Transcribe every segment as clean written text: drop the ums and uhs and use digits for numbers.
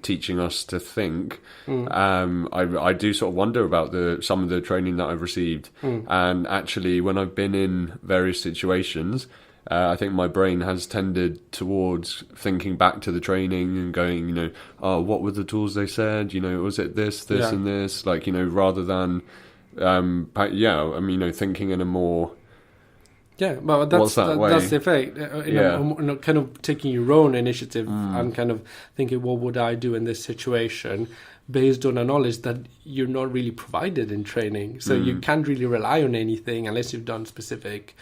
teaching us to think, I do sort of wonder about some of the training that I've received. And actually, when I've been in various situations, I think my brain has tended towards thinking back to the training and going, oh, what were the tools they said? Was it this, and this? Like, rather than, thinking in a more... Yeah, well, that's the effect. Kind of taking your own initiative and kind of thinking, what would I do in this situation, based on a knowledge that you're not really provided in training. So you can't really rely on anything unless you've done specific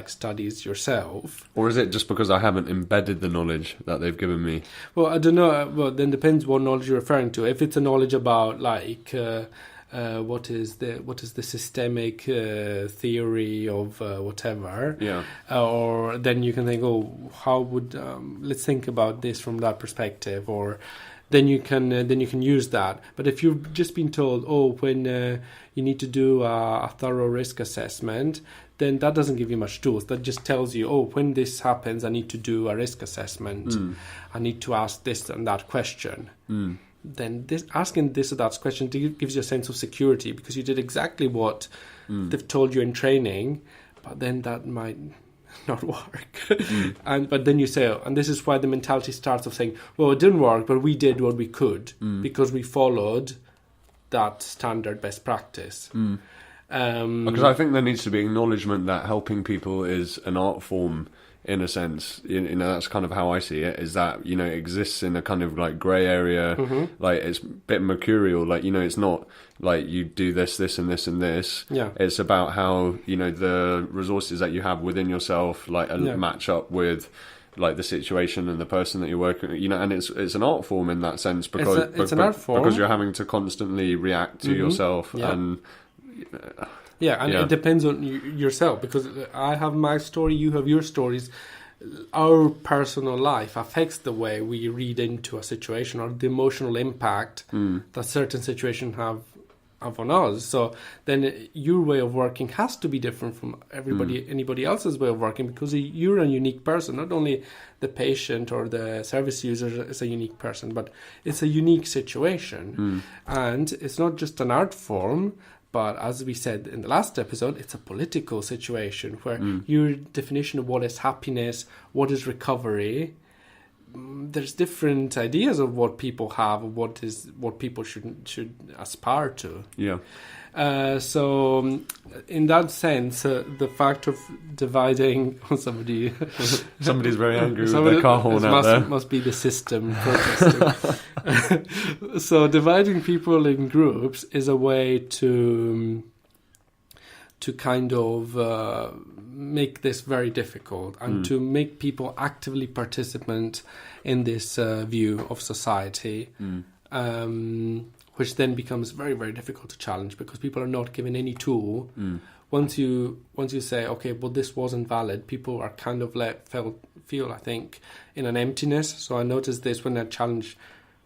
studies yourself. Or is it just because I haven't embedded the knowledge that they've given me? Well, I don't know. Well, then depends what knowledge you're referring to. If it's a knowledge about what is the systemic theory of whatever, or then you can think, how would let's think about this from that perspective, or then you can use that. But if you've just been told, when you need to do a thorough risk assessment, then that doesn't give you much tools. That just tells you, when this happens, I need to do a risk assessment. I need to ask this and that question. Then asking this or that question gives you a sense of security, because you did exactly what they've told you in training, but then that might not work. But then you say, and this is why the mentality starts of saying, well, it didn't work, but we did what we could because we followed that standard best practice. Because I think there needs to be acknowledgement that helping people is an art form, in a sense. That's kind of how I see it, is that, it exists in a kind of grey area, it's a bit mercurial, it's not like you do this and this and this. It's about how, the resources that you have within yourself, match up with the situation and the person that you're working with, and it's an art form in that sense, because it's an art form, because you're having to constantly react to yourself and... It depends on yourself, because I have my story, you have your stories. Our personal life affects the way we read into a situation, or the emotional impact that certain situations have on us. So then your way of working has to be different from anybody else's way of working, because you're a unique person. Not only the patient or the service user is a unique person, but it's a unique situation. And it's not just an art form, but as we said in the last episode, it's a political situation where your definition of what is happiness, what is recovery, there's different ideas of what people have, of what people should aspire to. So in that sense, the fact of dividing somebody's very angry with their car horn out there. Must be the system protesting. So dividing people in groups is a way to kind of make this very difficult, and to make people actively participant in this view of society, which then becomes very, very difficult to challenge, because people are not given any tool. Once you say, okay, well, this wasn't valid, people are kind of feel, I think, in an emptiness. So I noticed this when I challenge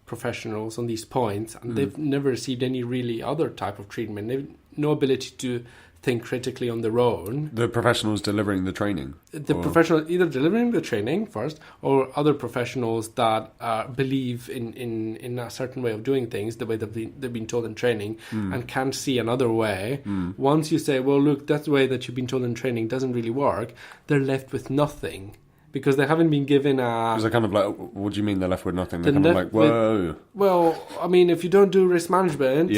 professionals on these points, and they've never received any really other type of treatment. They've no ability to think critically on their own. The professionals delivering the training? Professionals either delivering the training first, or other professionals that believe in a certain way of doing things, the way they've been told in training, and can't see another way. Once you say, well, look, that way that you've been told in training doesn't really work, they're left with nothing. Because they haven't been given a... Because they're kind of like, what do you mean they're left with nothing? They're kind of like, whoa. Well, I mean, if you don't do risk management...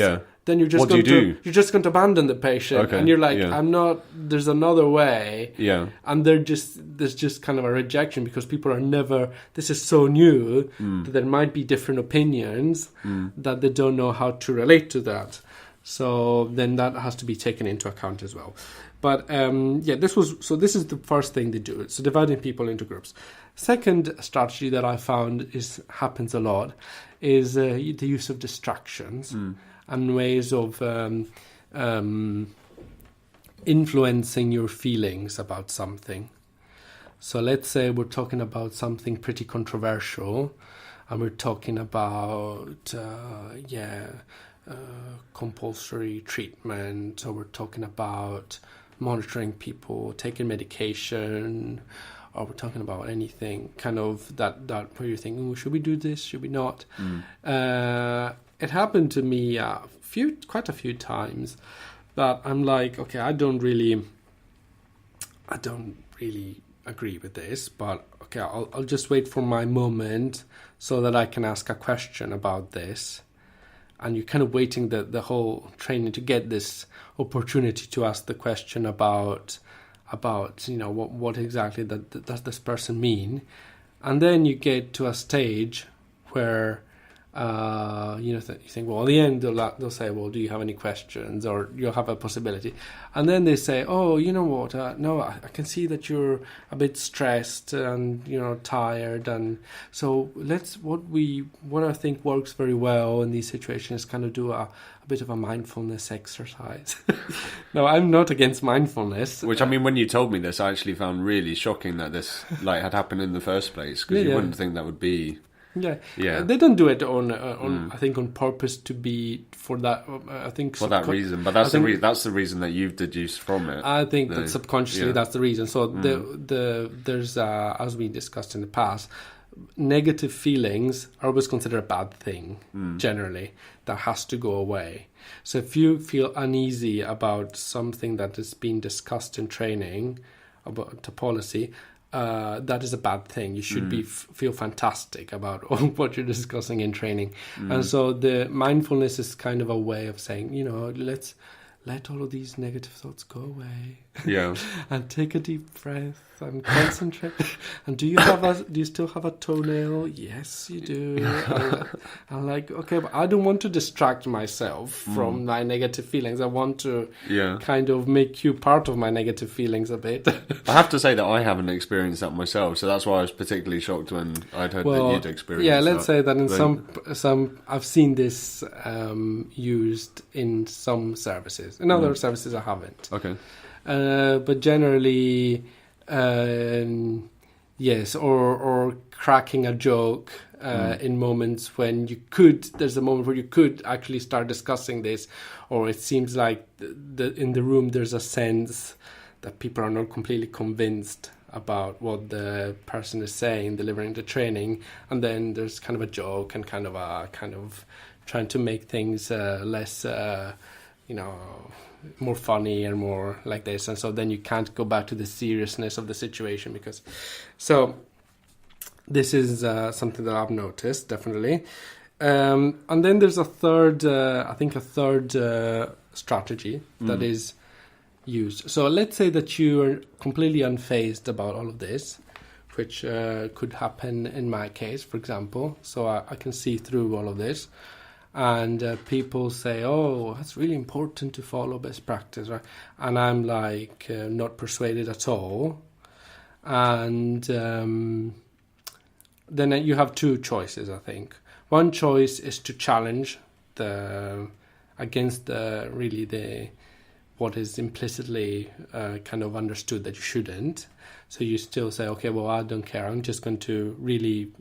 Then you're just you're just going to abandon the patient, and you're like, I'm not. There's another way, and there's just kind of a rejection, because people are never. This is so new that there might be different opinions that they don't know how to relate to that. So then that has to be taken into account as well. But this is the first thing they do. So dividing people into groups. Second strategy that I found happens a lot is the use of distractions. And ways of influencing your feelings about something. So let's say we're talking about something pretty controversial, and we're talking about compulsory treatment, or we're talking about monitoring people taking medication, are we talking about anything kind of that where you think, oh, should we do this? Should we not? It happened to me quite a few times that I'm like, okay, I don't really agree with this, but okay, I'll just wait for my moment so that I can ask a question about this. And you're kind of waiting the whole training to get this opportunity to ask the question about what exactly does this person mean, and then you get to a stage where you think, well, at the end they'll say, well, do you have any questions, or you'll have a possibility, and then they say, oh, you know what, no, I can see that you're a bit stressed and tired, and so what I think works very well in these situations is kind of do a bit of a mindfulness exercise. No, I'm not against mindfulness. Which, I mean, when you told me this, I actually found really shocking that this had happened in the first place, because you wouldn't think that would be. Yeah. They don't do it on I think on purpose to be for that. I think for that reason, but that's the reason that you've deduced from it. I think that subconsciously that's the reason. So there's as we discussed in the past, negative feelings are always considered a bad thing. Generally, that has to go away. So if you feel uneasy about something that is being discussed in training about a policy, that is a bad thing. You should feel fantastic about what you're discussing in training. And so the mindfulness is kind of a way of saying, let's let all of these negative thoughts go away. Yeah. And take a deep breath and concentrate. And do you still have a toenail? Yes, you do. I'm like, okay, but I don't want to distract myself from my negative feelings. I want to kind of make you part of my negative feelings a bit. I have to say that I haven't experienced that myself, so that's why I was particularly shocked when I'd heard that you'd experienced that. Yeah, let's say that in some I've seen this used in some services. In other services, I haven't. Okay. But generally, yes, or cracking a joke in moments when there's a moment where you could actually start discussing this, or it seems like in the room there's a sense that people are not completely convinced about what the person is saying, delivering the training, and then there's kind of a joke and kind of trying to make things less, more funny and more like this, and so then you can't go back to the seriousness of the situation so this is something that I've noticed definitely, and then there's a third strategy that is used. So let's say that you are completely unfazed about all of this, which could happen in my case, for example. So I can see through all of this. And people say, oh, it's really important to follow best practice, right? And I'm like, not persuaded at all. And then you have two choices, I think. One choice is to challenge against what is implicitly kind of understood that you shouldn't. So you still say, okay, well, I don't care. I'm just going to really,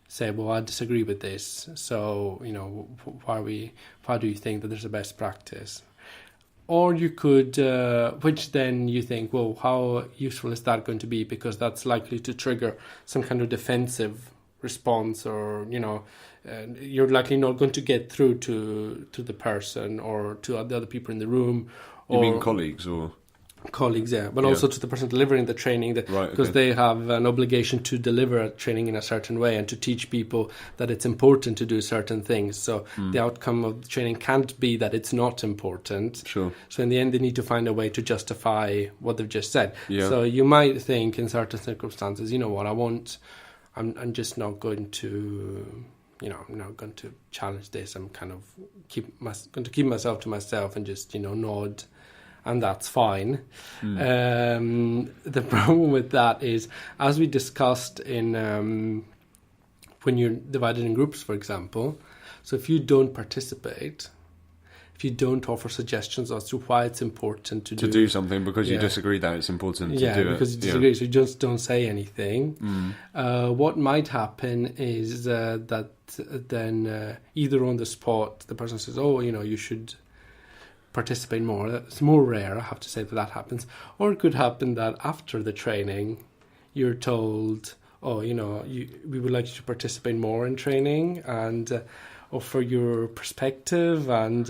say, well, I disagree with this. So, why do you think that there's a best practice? Or you could, which then you think, well, how useful is that going to be? Because that's likely to trigger some kind of defensive response, or, you're likely not going to get through to the person or to the other people in the room. You mean colleagues or? Colleagues, yeah, but also to the person delivering the training, because they have an obligation to deliver a training in a certain way and to teach people that it's important to do certain things. So the outcome of the training can't be that it's not important. Sure. So in the end, they need to find a way to justify what they've just said. Yeah. So you might think in certain circumstances, I'm just not going to, I'm not going to challenge this. I'm kind of going to keep myself to myself and just, nod. And that's fine. The problem with that is, as we discussed in when you're divided in groups, for example, so if you don't participate, if you don't offer suggestions as to why it's important to do something because you disagree that it's important to do it. Yeah, because you disagree, so you just don't say anything. What might happen is that then either on the spot, the person says, oh, you should participate more. It's more rare, I have to say, that happens. Or it could happen that after the training, you're told, oh, we would like you to participate more in training and offer your perspective and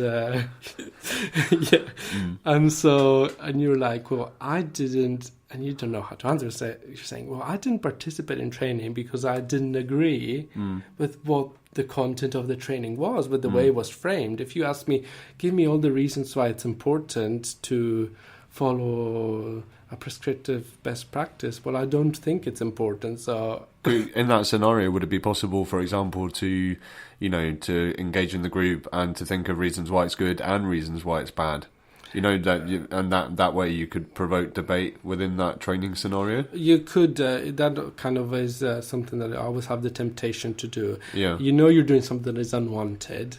and you're like, well, I didn't, and you don't know how to answer. So you're saying, well, I didn't participate in training because I didn't agree with what the content of the training was, with the way it was framed. If you ask me, give me all the reasons why it's important to follow a prescriptive best practice, well, I don't think it's important. So in that scenario, would it be possible, for example, to to engage in the group and to think of reasons why it's good and reasons why it's bad? That way you could provoke debate within that training scenario. You could. That kind of is something that I always have the temptation to do. Yeah. You're doing something that is unwanted.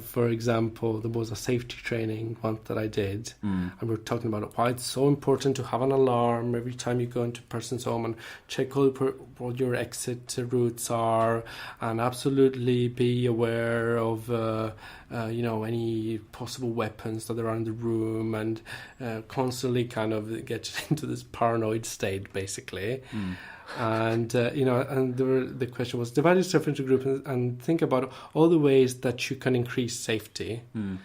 For example, there was a safety training once that I did, and we were talking about why it's so important to have an alarm every time you go into a person's home and check what your exit routes are, and absolutely be aware of any possible weapons that are in the room, and constantly kind of get into this paranoid state, basically. And the question was, divide yourself into groups and think about all the ways that you can increase safety. And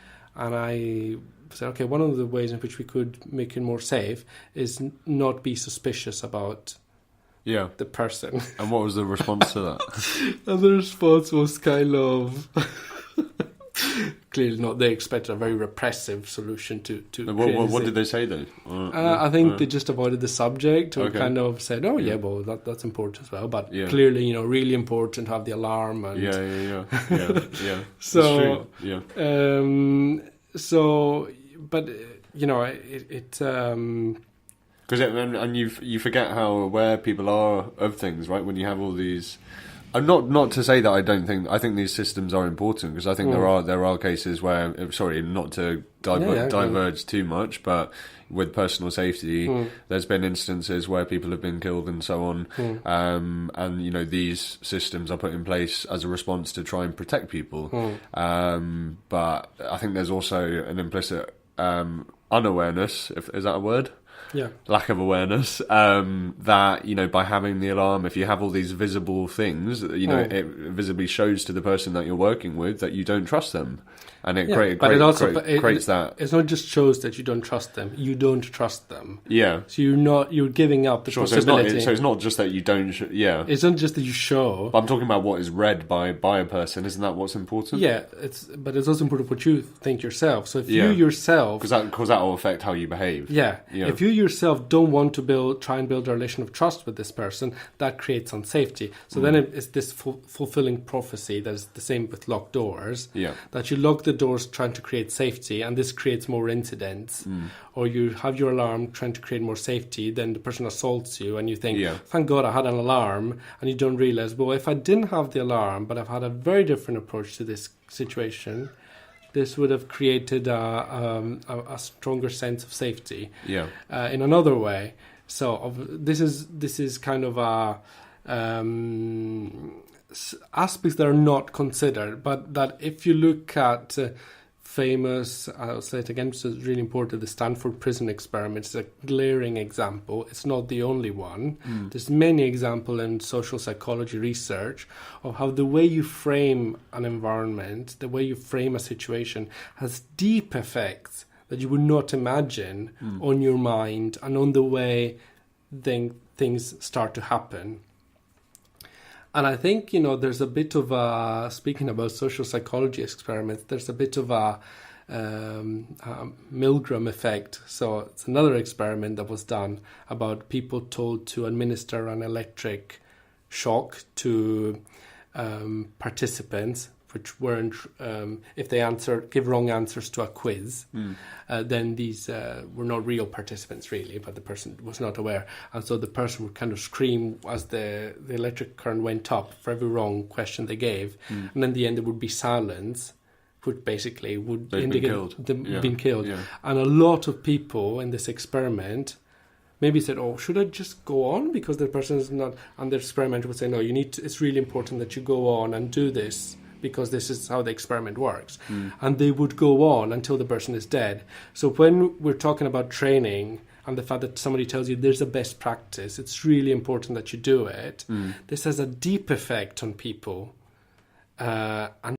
I said, okay, one of the ways in which we could make it more safe is not be suspicious about the person. And what was the response to that? And the response was kind of clearly not. They expected a very repressive solution to what did they say then? I think they just avoided the subject, or kind of said, "Oh yeah, well that's important as well." But clearly, really important to have the alarm. And yeah. So but because and you forget how aware people are of things, right? When you have all these. I'm not to say that I think these systems are important, because I think there are cases where, sorry, not to diverge too much, but with personal safety, there's been instances where people have been killed and so on, and these systems are put in place as a response to try and protect people. But I think there's also an implicit unawareness, is that a word? Yeah. Lack of awareness, that, by having the alarm, if you have all these visible things, it visibly shows to the person that you're working with that you don't trust them. And it creates that. It's not just shows that you don't trust them. You don't trust them. Yeah. So you're giving up the possibility. So it's not just that you don't. It's not just that you show. But I'm talking about what is read by a person. Isn't that what's important? Yeah. But it's also important what you think yourself. So if you yourself, because that will affect how you behave. Yeah. If you yourself don't want to try and build a relation of trust with this person, that creates unsafety. So then it's this fulfilling prophecy that's the same with locked doors. Yeah. That you lock the doors trying to create safety, and this creates more incidents. Or you have your alarm trying to create more safety, then the person assaults you and you think, thank God I had an alarm, and you don't realize, well, if I didn't have the alarm but I've had a very different approach to this situation, this would have created a stronger sense of safety in another way. So this is kind of a aspects that are not considered, but that if you look at famous, I'll say it again, because it's really important, the Stanford prison experiment is a glaring example. It's not the only one. There's many examples in social psychology research of how the way you frame an environment, the way you frame a situation, has deep effects that you would not imagine on your mind and on the way things start to happen. And I think, there's a bit of a, speaking about social psychology experiments, there's a bit of a Milgram effect. So it's another experiment that was done about people told to administer an electric shock to participants, which weren't, if they give wrong answers to a quiz, then these were not real participants really, but the person was not aware. And so the person would kind of scream as the electric current went up for every wrong question they gave. And in the end, there would be silence, which basically would indicate they've been killed. Yeah. And a lot of people in this experiment maybe said, oh, should I just go on? Because the person is not, and the experimenter would say, no, it's really important that you go on and do this, because this is how the experiment works. And they would go on until the person is dead. So when we're talking about training and the fact that somebody tells you there's a best practice, it's really important that you do it. This has a deep effect on people. And